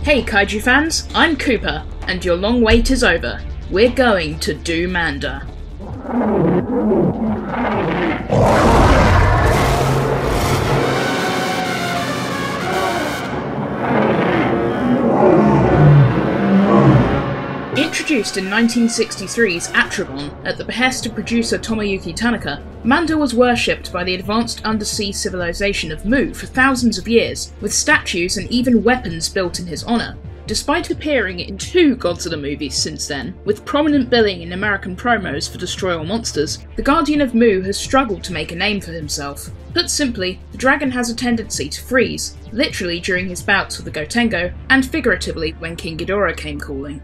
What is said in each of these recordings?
Hey Kaiju fans, I'm Cooper, and your long wait is over. We're going to do Manda. Introduced in 1963's Atragon at the behest of producer Tomoyuki Tanaka, Manda was worshipped by the advanced undersea civilization of Mu for thousands of years, with statues and even weapons built in his honour. Despite appearing in 2 Godzilla movies since then, with prominent billing in American promos for Destroy All Monsters, the Guardian of Mu has struggled to make a name for himself. Put simply, the dragon has a tendency to freeze, literally during his bouts with the Gotengo, and figuratively when King Ghidorah came calling.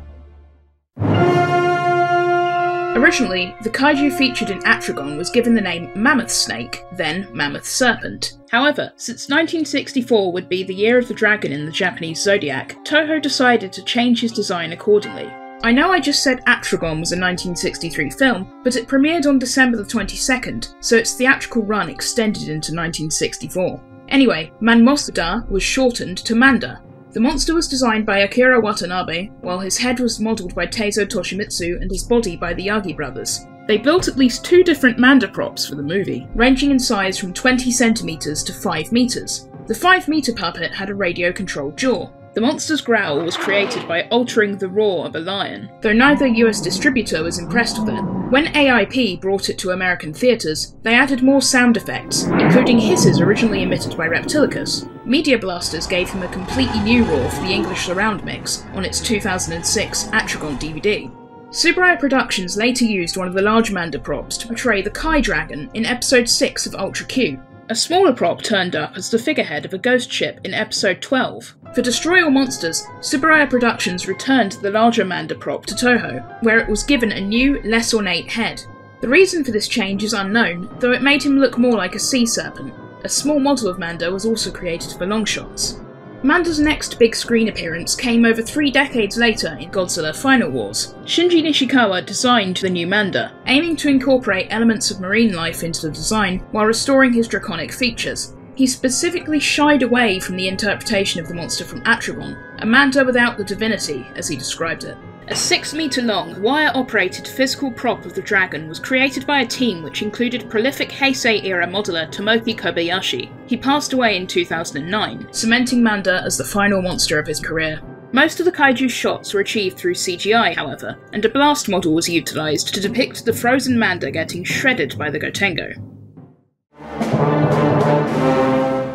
Originally, the kaiju featured in Atragon was given the name Mammoth Snake, then Mammoth Serpent. However, since 1964 would be the year of the dragon in the Japanese zodiac, Toho decided to change his design accordingly. I know I just said Atragon was a 1963 film, but it premiered on December the 22nd, so its theatrical run extended into 1964. Anyway, Manmosuda was shortened to Manda. The monster was designed by Akira Watanabe, while his head was modelled by Teizo Toshimitsu and his body by the Yagi brothers. They built at least 2 different Manda props for the movie, ranging in size from 20 centimeters to 5 meters. The 5-meter puppet had a radio-controlled jaw. The monster's growl was created by altering the roar of a lion, though neither US distributor was impressed with it. When AIP brought it to American theatres, they added more sound effects, including hisses originally emitted by Reptilicus. Media Blasters gave him a completely new roar for the English surround mix on its 2006 Atragon DVD. Tsuburaya Productions later used one of the large Manda props to portray the Kai Dragon in episode 6 of Ultra Q. A smaller prop turned up as the figurehead of a ghost ship in episode 12. For Destroy All Monsters, Tsuburaya Productions returned the larger Manda prop to Toho, where it was given a new, less ornate head. The reason for this change is unknown, though it made him look more like a sea serpent. A small model of Manda was also created for long shots. Manda's next big screen appearance came over 3 decades later in Godzilla Final Wars. Shinji Nishikawa designed the new Manda, aiming to incorporate elements of marine life into the design while restoring his draconic features. He specifically shied away from the interpretation of the monster from Atragon, a Manda without the divinity, as he described it. A 6-meter-long, wire-operated physical prop of the dragon was created by a team which included prolific Heisei-era modeller Tomoki Kobayashi. He passed away in 2009, cementing Manda as the final monster of his career. Most of the kaiju shots were achieved through CGI, however, and a blast model was utilised to depict the frozen Manda getting shredded by the Gotengo.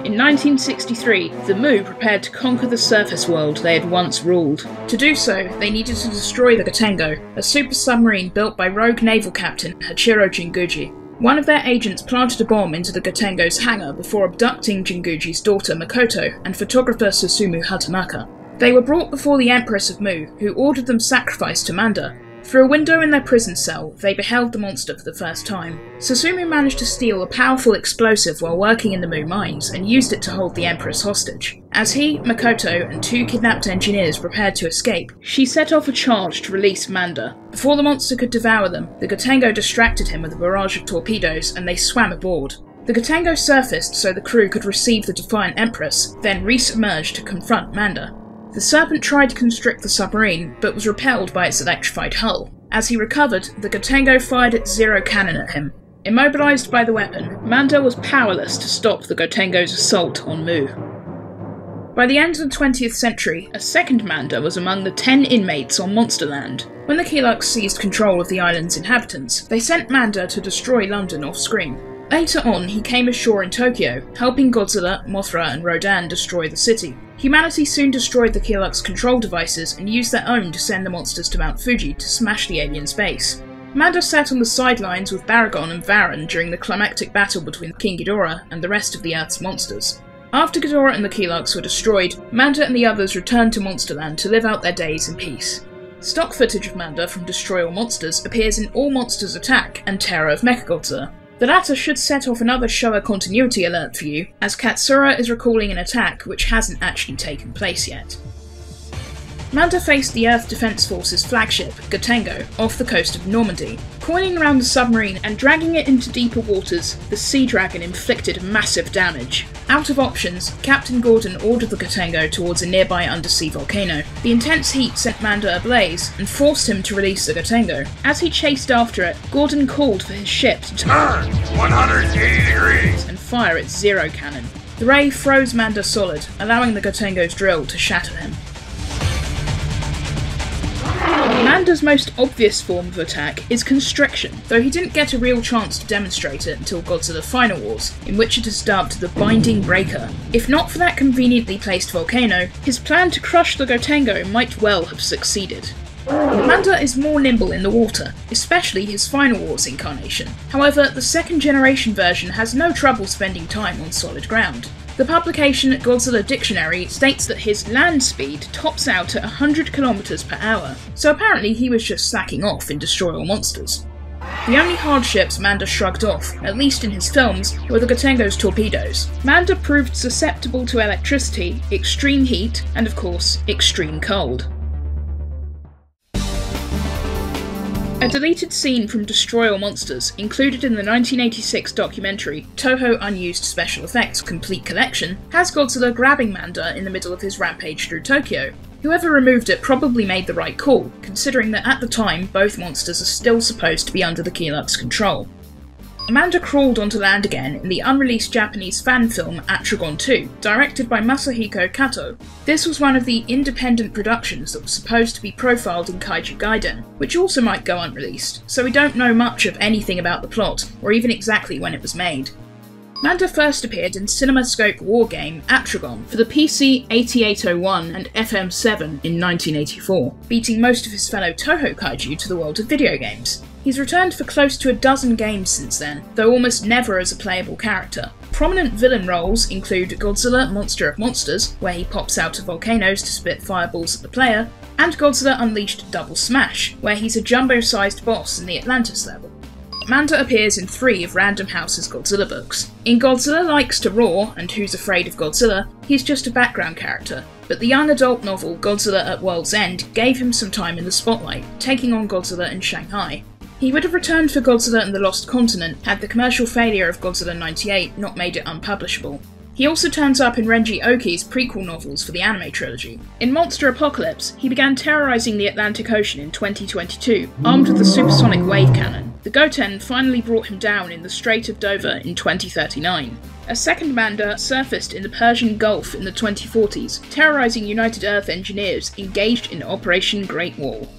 In 1963, the Mu prepared to conquer the surface world they had once ruled. To do so, they needed to destroy the Gotengo, a super submarine built by rogue naval captain Hachiro Jinguji. One of their agents planted a bomb into the Gotengo's hangar before abducting Jinguji's daughter Makoto and photographer Susumu Hatanaka. They were brought before the Empress of Mu, who ordered them sacrificed to Manda. Through a window in their prison cell, they beheld the monster for the first time. Susumu managed to steal a powerful explosive while working in the Mu mines and used it to hold the Empress hostage. As he, Makoto, and 2 kidnapped engineers prepared to escape, she set off a charge to release Manda. Before the monster could devour them, the Gotengo distracted him with a barrage of torpedoes and they swam aboard. The Gotengo surfaced so the crew could receive the defiant Empress, then re-submerged to confront Manda. The Serpent tried to constrict the submarine, but was repelled by its electrified hull. As he recovered, the Gotengo fired its zero cannon at him. Immobilized by the weapon, Manda was powerless to stop the Gotengo's assault on Mu. By the end of the 20th century, a second Manda was among the 10 inmates on Monsterland. When the Keelux seized control of the island's inhabitants, they sent Manda to destroy London off-screen. Later on, he came ashore in Tokyo, helping Godzilla, Mothra, and Rodan destroy the city. Humanity soon destroyed the Keelux control devices and used their own to send the monsters to Mount Fuji to smash the aliens' base. Manda sat on the sidelines with Baragon and Varan during the climactic battle between King Ghidorah and the rest of the Earth's monsters. After Ghidorah and the Keelux were destroyed, Manda and the others returned to Monsterland to live out their days in peace. Stock footage of Manda from Destroy All Monsters appears in All Monsters Attack and Terror of Mechagodzilla. The latter should set off another Showa continuity alert for you, as Katsura is recalling an attack which hasn't actually taken place yet. Manda faced the Earth Defense Force's flagship, Gotengo, off the coast of Normandy. Coiling around the submarine and dragging it into deeper waters, the Sea Dragon inflicted massive damage. Out of options, Captain Gordon ordered the Gotengo towards a nearby undersea volcano. The intense heat set Manda ablaze and forced him to release the Gotengo. As he chased after it, Gordon called for his ship to turn 180 degrees and fire its zero cannon. The ray froze Manda solid, allowing the Gotengo's drill to shatter him. Manda's most obvious form of attack is constriction, though he didn't get a real chance to demonstrate it until Godzilla Final Wars, in which it is dubbed the Binding Breaker. If not for that conveniently placed volcano, his plan to crush the Gotengo might well have succeeded. Manda is more nimble in the water, especially his Final Wars incarnation. However, the second generation version has no trouble spending time on solid ground. The publication Godzilla Dictionary states that his land speed tops out at 100 km per hour, so apparently he was just slacking off in Destroy All Monsters. The only hardships Manda shrugged off, at least in his films, were the Gotengo's torpedoes. Manda proved susceptible to electricity, extreme heat, and of course, extreme cold. A deleted scene from Destroy All Monsters, included in the 1986 documentary Toho Unused Special Effects Complete Collection, has Godzilla grabbing Manda in the middle of his rampage through Tokyo. Whoever removed it probably made the right call, considering that at the time both monsters are still supposed to be under the Keeluk's control. Manda crawled onto land again in the unreleased Japanese fan film Atragon 2, directed by Masahiko Kato. This was one of the independent productions that was supposed to be profiled in Kaiju Gaiden, which also might go unreleased, so we don't know much of anything about the plot, or even exactly when it was made. Manda first appeared in CinemaScope wargame Atragon for the PC 8801 and FM7 in 1984, beating most of his fellow Toho Kaiju to the world of video games. He's returned for close to a dozen games since then, though almost never as a playable character. Prominent villain roles include Godzilla Monster of Monsters, where he pops out of volcanoes to spit fireballs at the player, and Godzilla Unleashed Double Smash, where he's a jumbo-sized boss in the Atlantis level. Manda appears in 3 of Random House's Godzilla books. In Godzilla Likes to Roar and Who's Afraid of Godzilla, he's just a background character, but the young adult novel Godzilla at World's End gave him some time in the spotlight, taking on Godzilla in Shanghai. He would have returned for Godzilla and the Lost Continent had the commercial failure of Godzilla 98 not made it unpublishable. He also turns up in Renji Oki's prequel novels for the anime trilogy. In Monster Apocalypse, he began terrorizing the Atlantic Ocean in 2022, armed with the supersonic wave cannon. The Goten finally brought him down in the Strait of Dover in 2039. A second Manda surfaced in the Persian Gulf in the 2040s, terrorizing United Earth engineers engaged in Operation Great Wall.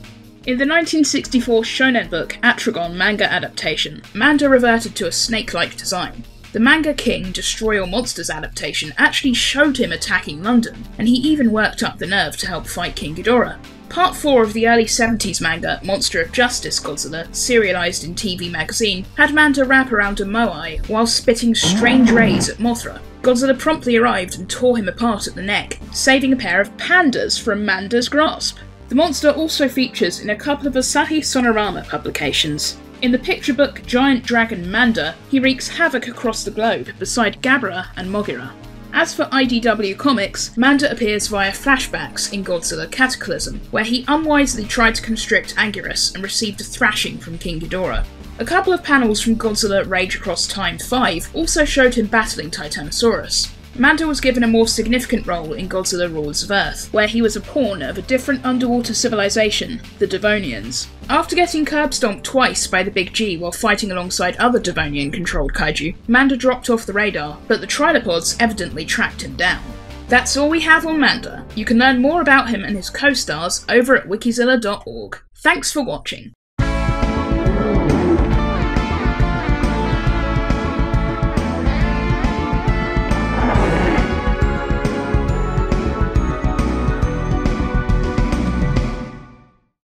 In the 1964 shonen book Atragon manga adaptation, Manda reverted to a snake-like design. The manga King Destroy All Monsters adaptation actually showed him attacking London, and he even worked up the nerve to help fight King Ghidorah. Part 4 of the early 70s manga Monster of Justice Godzilla, serialized in TV Magazine, had Manda wrap around a moai while spitting strange rays at Mothra. Godzilla promptly arrived and tore him apart at the neck, saving a pair of pandas from Manda's grasp. The monster also features in a couple of Asahi Sonorama publications. In the picture book Giant Dragon Manda, he wreaks havoc across the globe beside Gabara and Mogira. As for IDW Comics, Manda appears via flashbacks in Godzilla Cataclysm, where he unwisely tried to constrict Anguirus and received a thrashing from King Ghidorah. A couple of panels from Godzilla Rage Across Time 5 also showed him battling Titanosaurus. Manda was given a more significant role in Godzilla Rulers of Earth, where he was a pawn of a different underwater civilization, the Devonians. After getting curb-stomped twice by the Big G while fighting alongside other Devonian-controlled kaiju, Manda dropped off the radar, but the Trilopods evidently tracked him down. That's all we have on Manda. You can learn more about him and his co-stars over at wikizilla.org. Thanks for watching.